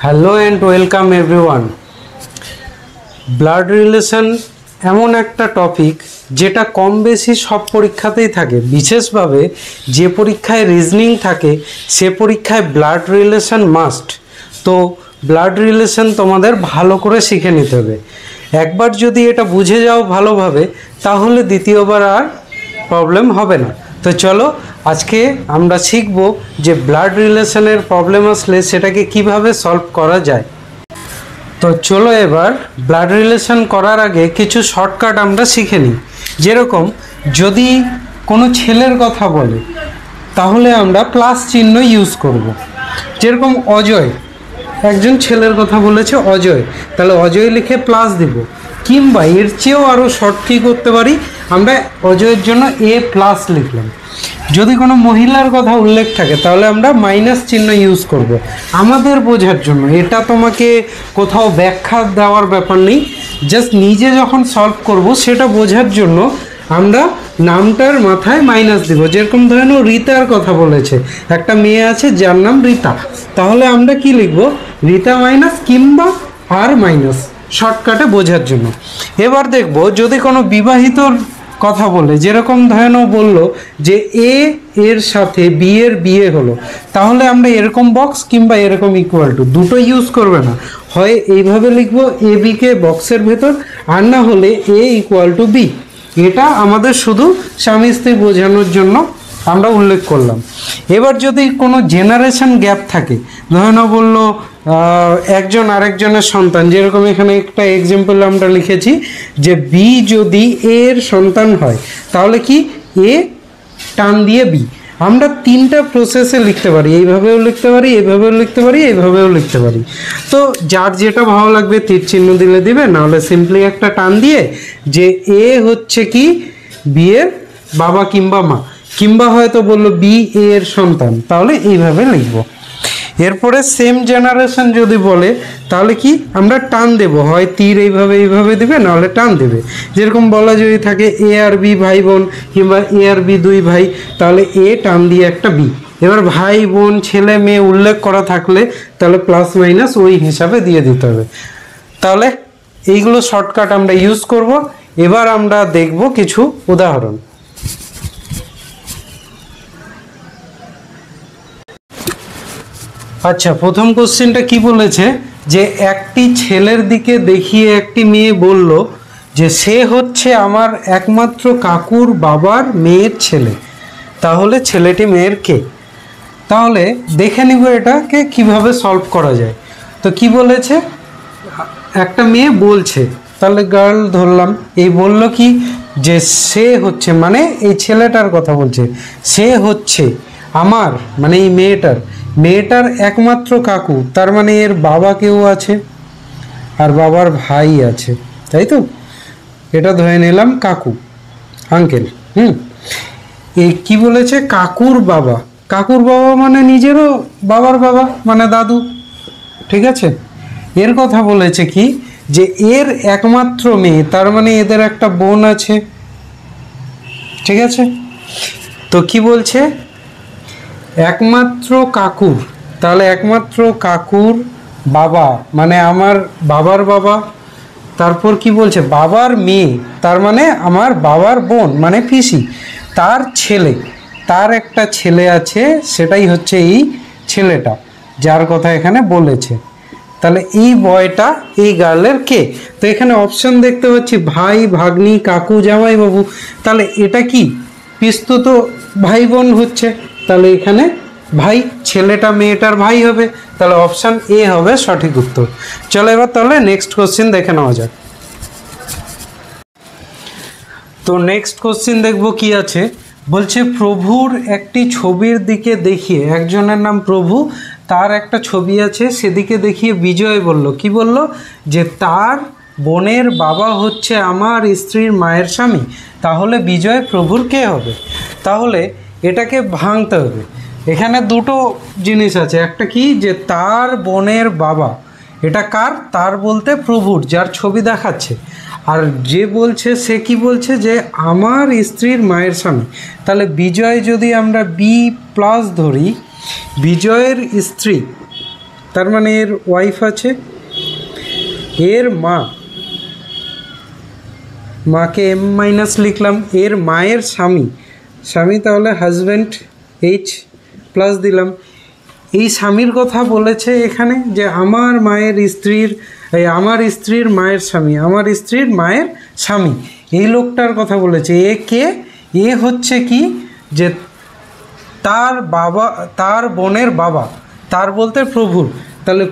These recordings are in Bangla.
Hello and welcome everyone. Blood relation এমন একটা টপিক যেটা কম বেশি সব পরীক্ষাতেই থাকে, বিশেষভাবে যে পরীক্ষায় রিজনিং থাকে সে পরীক্ষায় ব্লাড রিলেশন মাস্ট। তো ব্লাড রিলেশন তোমাদের ভালো করে শিখে নিতে হবে। একবার যদি এটা বুঝে যাও ভালোভাবে তাহলে দ্বিতীয়বার আর প্রবলেম হবে না। তো চলো আজকে আমরা শিখব যে ব্লাড রিলেশনের প্রবলেম আসলে সেটাকে কিভাবে সলভ করা যায়। তো চলো এবার ব্লাড রিলেশন করার আগে কিছু শর্টকাট আমরা শিখে নিই। যেরকম যদি কোনো ছেলের কথা বলে তাহলে আমরা প্লাস চিহ্ন ইউজ করব। যেরকম অজয়, একজন ছেলের কথা বলেছে অজয়, তাহলে অজয় লিখে প্লাস দিব। কিংবা এর চেয়েও আরও শর্ট কী করতে পারি, আমরা অজয়ের জন্য এ প্লাস লিখলাম। যদি কোনো মহিলার কথা উল্লেখ থাকে তাহলে আমরা মাইনাস চিহ্ন ইউজ করব আমাদের বোঝার জন্য। এটা তোমাকে কোথাও ব্যাখ্যা দেওয়ার ব্যাপার নেই, জাস্ট নিজে যখন সলভ করব সেটা বোঝার জন্য আমরা নামটার মাথায় মাইনাস দিব। যেরকম ধরে নাও রীতার কথা বলেছে, একটা মেয়ে আছে যার নাম রীতা, তাহলে আমরা কি লিখব, রীতা মাইনাস কিংবা আর মাইনাস, শর্টকাটে বোঝার জন্য। এবার দেখব যদি কোনো বিবাহিতর কথা বলে, যেরকম ধরে নাও বললো যে এ এর সাথে বি এর বিয়ে হলো, তাহলে আমরা এরকম বক্স কিংবা এরকম ইকুয়াল টু দুটো ইউজ করবে না, হয় এইভাবে লিখবো এ বিকে বক্সের ভেতর, আর না হলে এ ইকুয়াল টু বি। এটা আমাদের শুধু স্বামী স্ত্রী বোঝানোর জন্য আমরা উল্লেখ করলাম। এবার যদি কোনো জেনারেশন গ্যাপ থাকে, ধরে নাও বললো একজন আরেকজনের সন্তান, যেরকম এখানে একটা এক্সাম্পল আমরা লিখেছি যে বি যদি এর সন্তান হয় তাহলে কি এ টান দিয়ে বি। আমরা তিনটা প্রসেসে লিখতে পারি, এইভাবেও লিখতে পারি, এইভাবেও লিখতে পারি, এইভাবেও লিখতে পারি। তো যার যেটা ভালো লাগবে তীর চিহ্ন দিলে দিবে, নাহলে সিম্পলি একটা টান দিয়ে যে এ হচ্ছে কি বি এর বাবা কিংবা মা, কিংবা হয়তো বললো বি এর সন্তান, তাহলে এইভাবে লিখবো। এরপরে সেম জেনারেশন যদি বলে তাহলে কি আমরা টান দেব, হয় তীর এইভাবে এইভাবে দেবে, নাহলে টান দেবে। যেরকম বলা যদি থাকে এ আর বি ভাই বোন, কিংবা এ আর বি দুই ভাই, তাহলে এ টান দিয়ে একটা বি। এবার ভাই বোন ছেলে মেয়ে উল্লেখ করা থাকলে তাহলে প্লাস মাইনাস ওই হিসাবে দিয়ে দিতে হবে। তাহলে এইগুলো শর্টকাট আমরা ইউজ করব। এবার আমরা দেখব কিছু উদাহরণ। আচ্ছা, প্রথম কোশ্চেনটা কি বলেছে যে একটি ছেলের দিকে দেখিয়ে একটি মেয়ে বলল যে সে হচ্ছে আমার একমাত্র কাকুর বাবার মেয়ের ছেলে, তাহলে ছেলেটি মেয়ের কে? তাহলে দেখে নিব এটাকে কিভাবে সলভ করা যায়। তো কি বলেছে, একটা মেয়ে বলছে, তাহলে গার্ল ধরলাম, এই বলল কি যে সে হচ্ছে, মানে এই ছেলেটার কথা বলছে, সে হচ্ছে আমার, মানে এই মেয়েটার একমাত্র কাকু, তার মানে এর বাবা কেউ আছে আর বাবার ভাই আছে, তাই তো? এটা ধরে নিলাম কাকু, আঙ্কেল। এই কি বলেছে, কাকুর বাবা মানে নিজেরও বাবার বাবা, মানে দাদু, ঠিক আছে? এর কথা বলেছে কি যে এর একমাত্র মেয়ে, তার মানে এদের একটা বোন আছে, ঠিক আছে? তো কি বলছে, একমাত্র কাকুর, তাহলে একমাত্র কাকুর বাবা মানে আমার বাবার বাবা। তারপর কি বলছে, বাবার মেয়ে, তার মানে আমার বাবার বোন মানে পিসি, তার ছেলে, তার একটা ছেলে আছে, সেটাই হচ্ছে এই ছেলেটা যার কথা এখানে বলেছে। তাহলে এই বয়টা এই গার্লের কে? তো এখানে অপশন দেখতে পাচ্ছি ভাই, ভাগ্নি, কাকু, জামাই বাবু, তাহলে এটা কি পিস্তুত ভাই বোন হচ্ছে, তাহলে এখানে ভাই, ছেলেটা মেয়েটার ভাই হবে, তাহলে অপশান এ হবে সঠিক উত্তর। চলো এবার তাহলে নেক্সট কোশ্চেন দেখে নেওয়া যাক। তো নেক্সট কোশ্চেন দেখবো কি আছে, বলছে প্রভুর একটি ছবির দিকে দেখিয়ে, একজনের নাম প্রভু, তার একটা ছবি আছে, সেদিকে দেখিয়ে বিজয় বলল, কি বলল, যে তার বোনের বাবা হচ্ছে আমার স্ত্রীর মায়ের স্বামী, তাহলে বিজয় প্রভুর কে হবে? তাহলে এটাকে ভাঙতে হবে। এখানে দুটো জিনিস আছে, একটা কি যে তার বোনের বাবা, এটা কার? তার বলতে প্রভুর, যার ছবি দেখাচ্ছে। আর যে বলছে সে কি বলছে, যে আমার স্ত্রীর মায়ের স্বামী, তাহলে বিজয় যদি আমরা বি প্লাস ধরি, বিজয়ের স্ত্রী তার মানে এর ওয়াইফ আছে, এর মাকে এম মাইনাস লিখলাম, এর মায়ের স্বামী তাহলে হাজব্যান্ড এইচ প্লাস দিলাম। এই স্বামীর কথা বলেছে এখানে যে আমার স্ত্রীর মায়ের স্বামী, আমার স্ত্রীর মায়ের স্বামী, এই লোকটার কথা বলেছে। এ কে? এ হচ্ছে কি যে তার বোনের বাবা, তার বলতে প্রভুর, তাহলে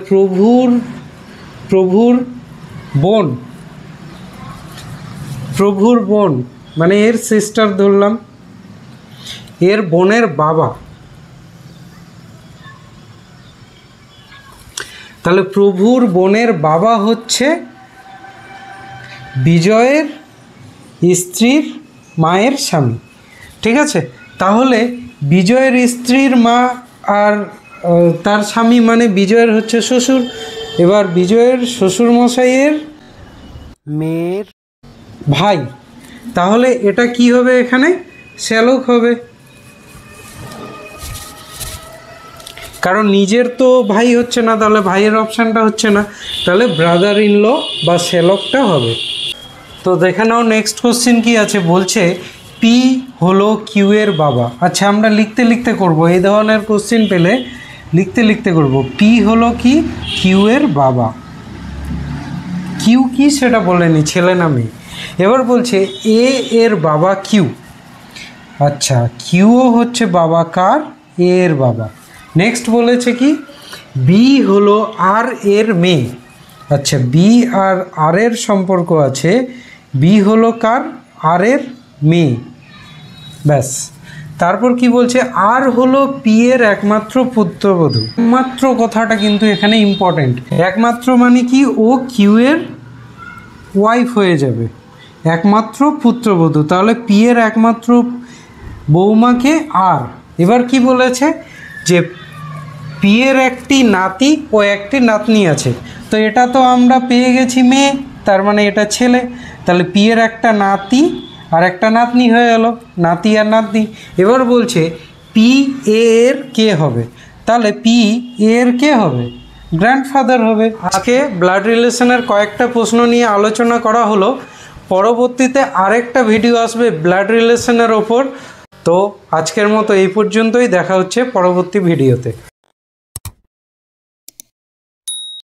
প্রভুর বোন মানে এর সিস্টার ধরলাম, এর বোনের বাবা, তাহলে প্রভুর বোনের বাবা হচ্ছে বিজয়ের স্ত্রীর মায়ের স্বামী। ঠিক আছে, তাহলে বিজয়ের স্ত্রীর মা আর তার স্বামী মানে বিজয়ের হচ্ছে শ্বশুর। এবার বিজয়ের শ্বশুর মশাইয়ের মেয়ের ভাই, তাহলে এটা কি হবে? এখানে শ্যালক হবে, কারণ নিজের তো ভাই হচ্ছে না, তাহলে ভাইয়ের অপশানটা হচ্ছে না, তাহলে ব্রাদার ইন ল বা শ্যালকটা হবে। তো দেখে নাও নেক্সট কোশ্চেন কি আছে, বলছে পি হলো কিউ এর বাবা। আচ্ছা, আমরা লিখতে করব, এই ধরনের কোশ্চেন পেলে লিখতে করব। পি হলো কি কিউ এর বাবা, কিউ কি সেটা বলেনি, ছেলে না মেয়ে। এবার বলছে এ এর বাবা কিউ। আচ্ছা, কিউও হচ্ছে বাবা কার? এ এর বাবা। নেক্সট বলেছে কি বি হলো আর এর মেয়ে। আচ্ছা, বি আর আর এর সম্পর্ক আছে, বি হলো কার? আর এর মেয়ে। ব্যাস, তারপর কি বলছে আর হলো পি এর একমাত্র পুত্রবধূ। একমাত্র কথাটা কিন্তু এখানে ইম্পর্টেন্ট। একমাত্র মানে কি ও কিউ এর ওয়াইফ হয়ে যাবে, একমাত্র পুত্রবধূ, তাহলে পি এর একমাত্র বৌমাকে আর। এবার কি বলেছে যে পি এর একটি নাতি ও একটি নাতনি আছে, তো এটা তো আমরা পেয়ে গেছি মেয়ে, তার মানে এটা ছেলে, তাহলে পি এর একটা নাতি আর একটা নাতনি হয়ে গেল, নাতি আর নাতনি। এবার বলছে পি এর কে হবে, তাহলে পি এর কে হবে? গ্র্যান্ডফাদার হবে। আজকে ব্লাড রিলেশনের কয়েকটা প্রশ্ন নিয়ে আলোচনা করা হলো, পরবর্তীতে আরেকটা ভিডিও আসবে ব্লাড রিলেশনের ওপর। তো আজকের মতো এই পর্যন্তই, দেখা হচ্ছে পরবর্তী ভিডিওতে।